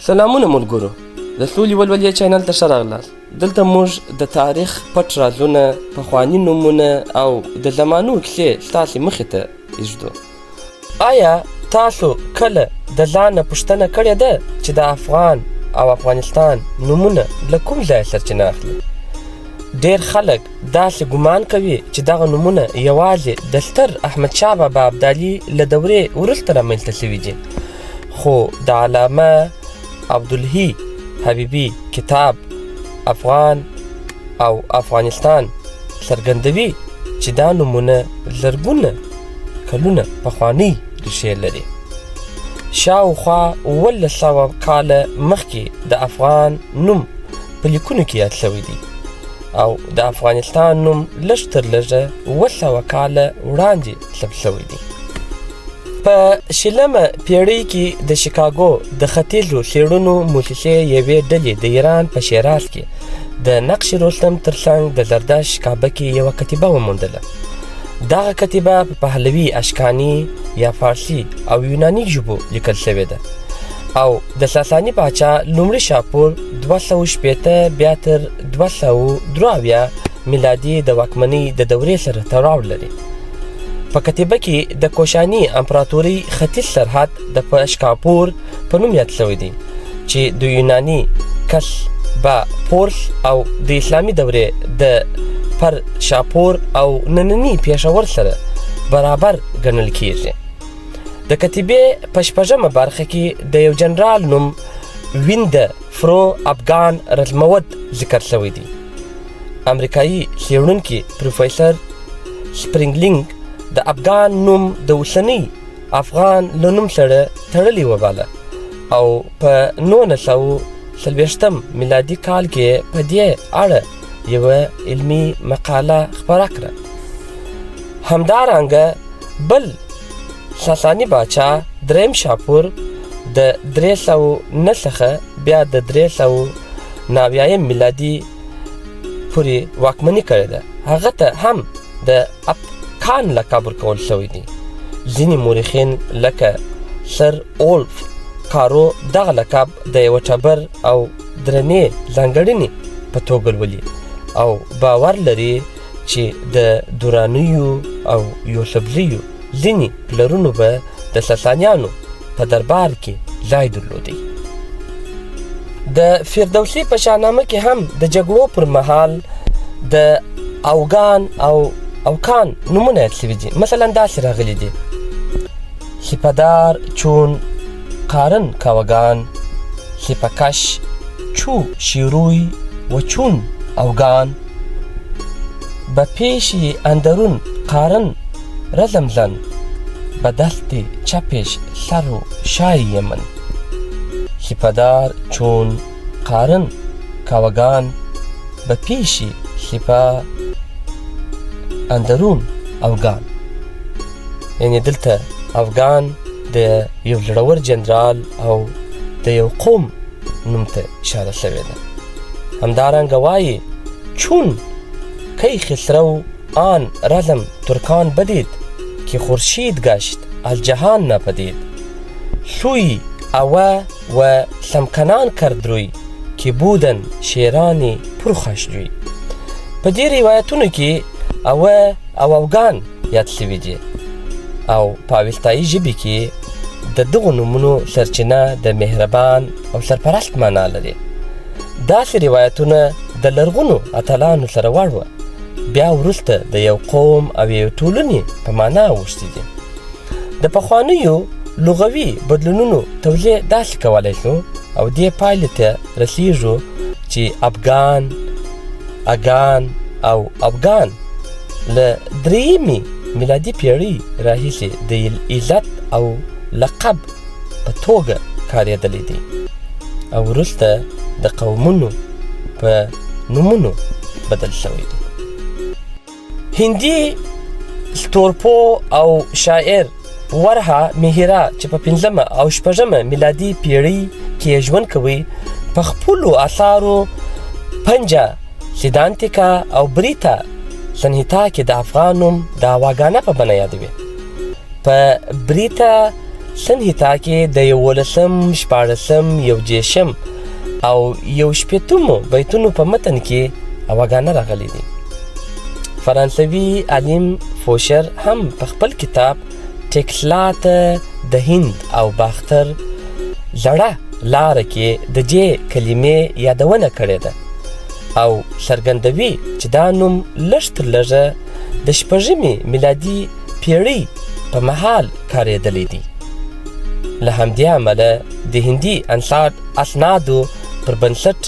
سلامونه ملګرو، د سولې ولولې چینل ته ښه راغلاست. دلته موږ د تاریخ پټ رازونه، پخواني نومونه او د زمانو کیسې ستاسې مخې ته ایږدو. آیا تاسو کله د ځانه پوښتنه کړې ده چې د افغان او افغانستان نومونه له کوم ځای سرچینه اخلي؟ ډېر خلک داسې ګمان کوي چې دغه نومونه یوازې د ستر احمدشاه بابا ابدالي له دورې وروسته رامنځته شوي دي، خو د علامه عبدالحی حبیبي کتاب افغان او افغانستان څرګندوي چې دا نومونه زرګونه کلونه پخوانۍ ریښې لري. شاوخوا 1100 کاله مخکې د افغان نوم په لیکونو کې یاد شوی دی او د افغانستان نوم لږ تر لږه 200 کاله وړاندې ثبت شوی دی. په شلمه پیړۍ کې د شیکاګو د ختیځو څېړنو موسسې یوې ډلې د ایران په شیراز کې د نقش رستم ترڅنګ د زردشت کعبه کې یوه کتیبه وموندله. دغه کتیبه په پهلوي، اشکاني یا فارسي او یوناني ژبو لیکل شوې ده او د ساساني پاچا لومړي شاپور 280 بیا تر 273 میلادي د واکمنۍ د دورې سره تړاو لري. په کتیبه کې د کوشاني امپراتورۍ ختیځ سرحد د پشکاپور په نوم یاد شوی دی چې د یوناني کس با پورس او د اسلامي دورې د پر شاپور او ننني پېښور سره برابر ګڼل کیږي. د کتیبې په شپږمه برخه کې د یو جنرال نوم ویند فرو افغان رزموت ذکر شوی دی. امریکایي څېړونکي پروفیسر سپرینګلینګ د افغان نوم د اوسنۍ افغان له نوم سره تړلی وباله او په 1940 میلادي کال کې په دې اړه یوه علمي مقاله خپره کړه. همدارنګه بل ساساني باچا دریم شاپور د 309 څخه بیا د 390 میلادي پورې واکمني کړې ده. هغه ته هم د کان لقب ورکول شوی دی. ځینې مورخین لکه سر اولف کارو دغه لقب د یوه ټبر او درنې ځانګړنې په توګه لولي او باور لري چې د دورانیو او یوسفزیو ځینې پلرونو به د ساسانیانو په دربار کې ځای درلودی. د فردوسي په شاهنامه کې هم د جګړو پر مهال د اوغان او اوکان نومونه یاد شوي دي. مثلا داسې راغلي دي: سپهدار چون قارن کاوگان، سپهکش چو شیروی و چون اوگان، به پیش اندرون قارن رزم زن، به دست چپش سر و شای من. سپهدار چون قارن کاوگان، به پیش سپه اندرون افغان. یعنی دلته افغان د یو زړور جنرال او د یو قوم نوم ته اشاره شوې ده. همدارنګه وایي: چون کی خسرو آن رزم ترکان بدید که خورشید گشت از جهان نپدید، سوی اوه و سمکنان کرد روی که بودن شیرانی پرخشجوی. په دې روایتونو کې اوه او اوغان یاد شوي دي او په اوسطایي ژبې کې د دغو نومونو سرچینه د مهربان او سرپرست معنا لري. داسې روایتونه د لرغونو اتلانو سره وړ وه، بیا وروسته د یو قوم او یو ټولنې په معنا اوښتي دي. د پخوانیو لغوي بدلونونو توضیح داسې کولی شو او دې پایلې ته رسیږو چې افغان، اګان او افغان له درېیمې میلادي پیړۍ راهیسې د عزت او لقب په توګه کارېدلی دی او وروسته د قومونو په نومونو بدل شوی دی. هندي ستورپو او شاعر ورها میهرا چې په 5مه او 6مه میلادي پیړۍ کې ژوند کوي، په خپلو اثارو پنجه سیدانتیکا او بریتا سنهیتا کې د افغان نوم د واګانه په بڼه یادوي. په بریتا سنهیتا کې د 11 14 21 او 18 بیتونو په متن کې اواګانه راغلي دي. فرانسوي عالم فوشر هم په خپل کتاب ټکسلات د هند او باختر زړه لاره کې د دې کلمې یادونه کړې ده او څرګندوي چې دا نوم لږ تر لږه د 6 میلادي پیړۍ په مهال کارېدلی دی. له همدې امله د هندي اسنادو پر بنسټ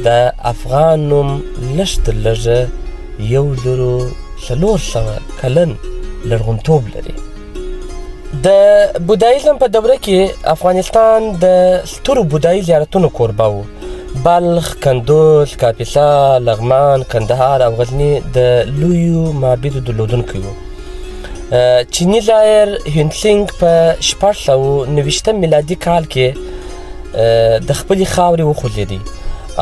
د افغان نوم لږ تر لږه 1400 کلن لرغونتوب لري. د بودایزم په دوره کې افغانستان د سترو بودایي زیارتونو کوربه و. بلخ، کندوز، کاپیسا، لغمان، کندهار او غزني د لویو معابدو درلودونکي وو. چینی زایر هینسینګ په 1490 میلادي کال کې د خپلې خاورې وخوځېدی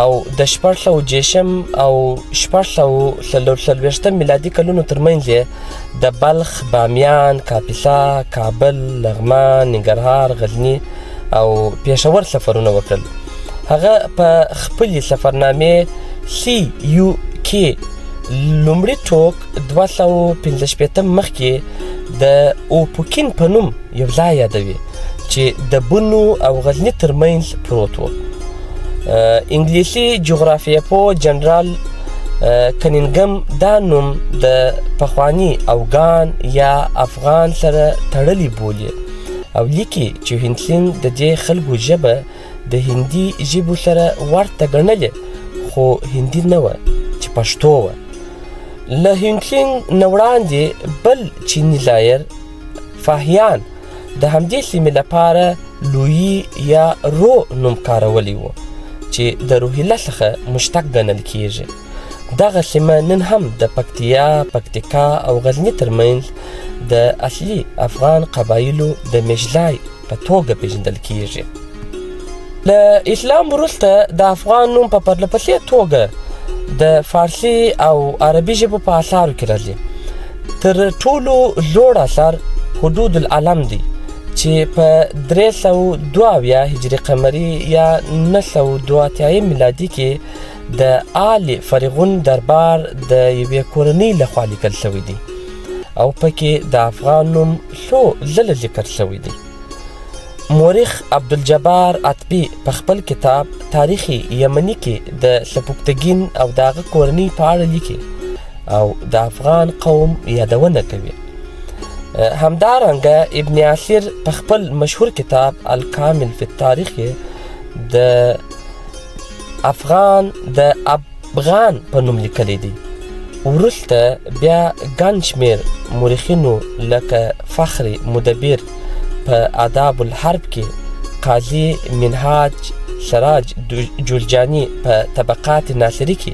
او د 1460 او 1440 میلادي کلونو ترمنځ یې د بلخ، بامیان، کاپیسا، کابل، لغمان، ننګرهار، غزني او پېښور سفرونه وکړل. هغه په خپلې سفرنامې CUK لومړی ټوک 215 مخکې د اوپوکین په نوم یو ځای یادوي چې د بنو او غزني ترمنځ پروت و. انګلیسي جغرافیه‌پوه جنرال کنینګم دا نوم د پخواني اوغان یا افغان سره تړلی بولي او لیکي چې هینسینګ د دې خلکو ژبه د هندي ژبو سره ورته ګڼلې خو هندي نه وه چې پښتو وه. له هینسینګ نه وړاندې بل چیني زایر فاهیان د همدې سیمې لپاره لویي یا رو نوم کارولی و چې د روهیله څخه مشتق ګڼل کیږي. دغه سیمه نن هم د پکتیا، پکتیکا او غزني ترمنځ د اصلي افغان قبایلو د میشځای په توګه پیژندل کیږي. له اسلام وروسته د افغان نوم په پرلهپسې توګه د فارسي او عربي ژبو په اثارو کې راځي. تر ټولو لوړ اثر حدود العالم دی چې په 372 هجري قمري یا 982 میلادي کې د آل فرغون دربار د یوې کورنۍ لخوا لیکل شوی دی او پکې د افغان نوم څو ځله ذکر شوی دی. مورخ عبدالجبار عتبي په خپل کتاب تاریخ یمني کې د سبکتګین او د هغه کورنۍ په اړه لیکي او د افغان قوم یادونه کوي. همدارنګه ابن عسیر په خپل مشهور کتاب الکامل فی التاریخ د افغان د افغان په نوم لیکلی دی. وروسته بیا ګڼ شمېر مورخینو لکه فخر مدبر په آداب الحرب کې، قاضي منهاج سراج جولجانی په طبقات ناصری کې،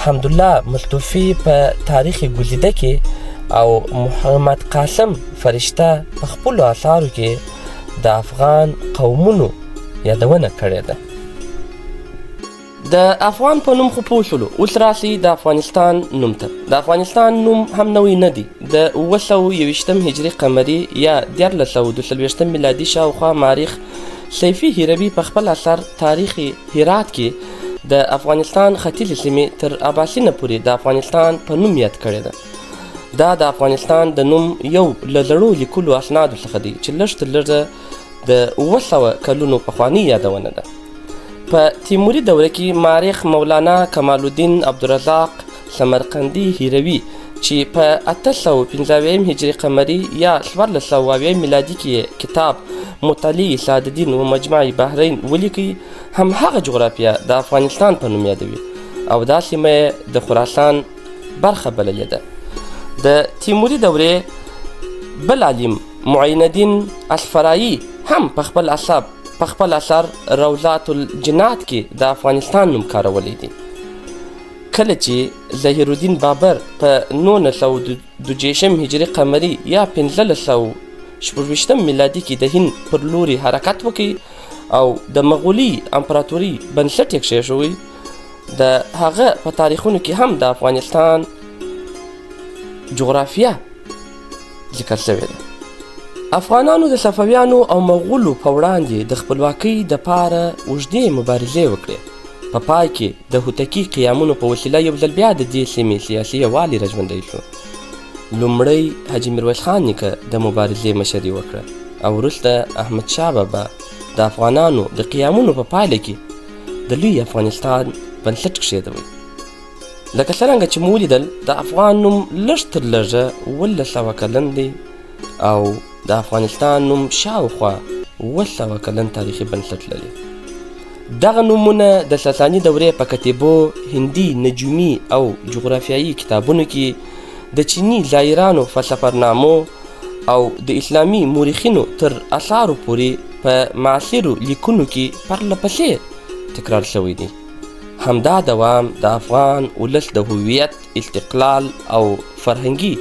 حمدالله مصطفی په تاریخ گزیده کې او محمد قاسم فرشته په خپلو اثارو کې د افغان قومونو یادونه کړې ده. د افغان په نوم خو پوه شولو، اوس راسي د افغانستان نوم ته. د افغانستان نوم هم نوی نه دی. د 921 هجري قمري یا 1342 میلادي شاوخوا مورخ سیفي هروي په خپل اثر تاریخ هرات کې د افغانستان ختیځې سیمې تر اباسینه پورې د افغانستان په نوم یاد کړې ده. دا د افغانستان د نوم یو له زړو لیکلو اسنادو څخه دی چې لږ تر لږه د 900 کلونو پخواني یادونه ده. په تیموري دوره کې مورخ مولانا کمال الدین عبدالرزاق سمرقندي هروي چې په 815 هجري قمري یا 1400 میلادي کې کتاب مطلع سعدالدین و مجمع بحرین ولیکي، هم هغه جغرافیه د افغانستان په نوم یادوي او دا سیمه د خراسان برخه بللې ده. د تیموري دورې بل عالم معین الدین اصفرایی هم په خپل اثر روضات الجنات کې د افغانستان نوم کارولی دی. کله چې ظهیر الدین بابر په 922 هجري قمري یا 1526 میلادي کې د هند پر لوري حرکت وکړي او د مغولي امپراتوري بنسټ یې کېښوی، د هغه په تاریخونو کې هم د افغانستان جغرافیه ذکر شوې ده. افغانانو د صفویانو او مغولو په وړاندې د خپلواکۍ دپاره اوږدې مبارزې وکړې. په پای کې د هوتکي قیامونو په وسیله یو ځل بیا د دې سیمې سیاسي یووالی راژوندی شو. لومړی حاجي میرویس خان نیکه د مبارزې مشري وکړه او وروسته احمدشاه بابا د افغانانو د قیامونو په پایله کې د لوی افغانستان بنسټ کښېښودی. لکه څرنګه چې مو ولیدل د افغان نوم لږ تر لږه 1800 کلن دی او د افغانستان نوم شاوخوا 700 کلن تاریخي بنسټ لري. دغه نومونه د ساساني دورې په کتیبو، هندي، نجومي او جغرافیایي کتابونو کې د چیني زایرانو په سفرنامو او د اسلامي مورخینو تر اثارو پورې په معاصرو لیکونو کې پرله پسې تکرار شوی دی. همدا دوام د افغان ولس د هویت، استقلال او فرهنګي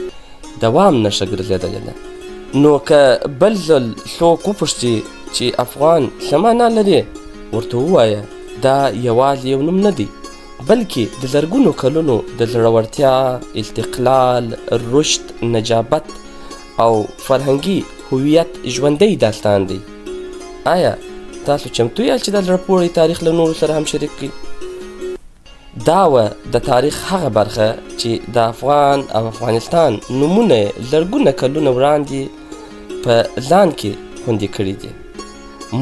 دوام نښه ګرځېدلې ده. نو که بل ځل څوک وپوښتي چې افغان څه معنا لري، ورته ووایه دا یوازې یو نوم نه دی، بلکې د زرګونو کلونو د زړورتیا، استقلال، رشد، نجابت او فرهنګي هویت ژوندی داستان دی. آیا تاسو چمتو یاست چې د زړه پورې تاریخ له نورو سره هم شریک کړئ؟ دا وه د تاریخ هغه برخه چې د افغان او افغانستان نومونه زرګونه کلونه وړاندې په ځان کې خوندي کړي دي.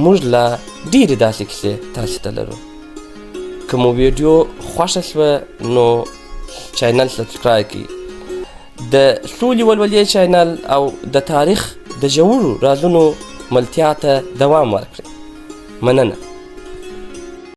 موږ لا ډېرې داسې کیسې تاسې ته لرو. که مو ویډیو خوښه شوه نو چینل سبسکرایب کړئ. د سولې ولولې چینل او د تاریخ د ژورو رازونو ملتیا ته دوام ورکړئ. مننه.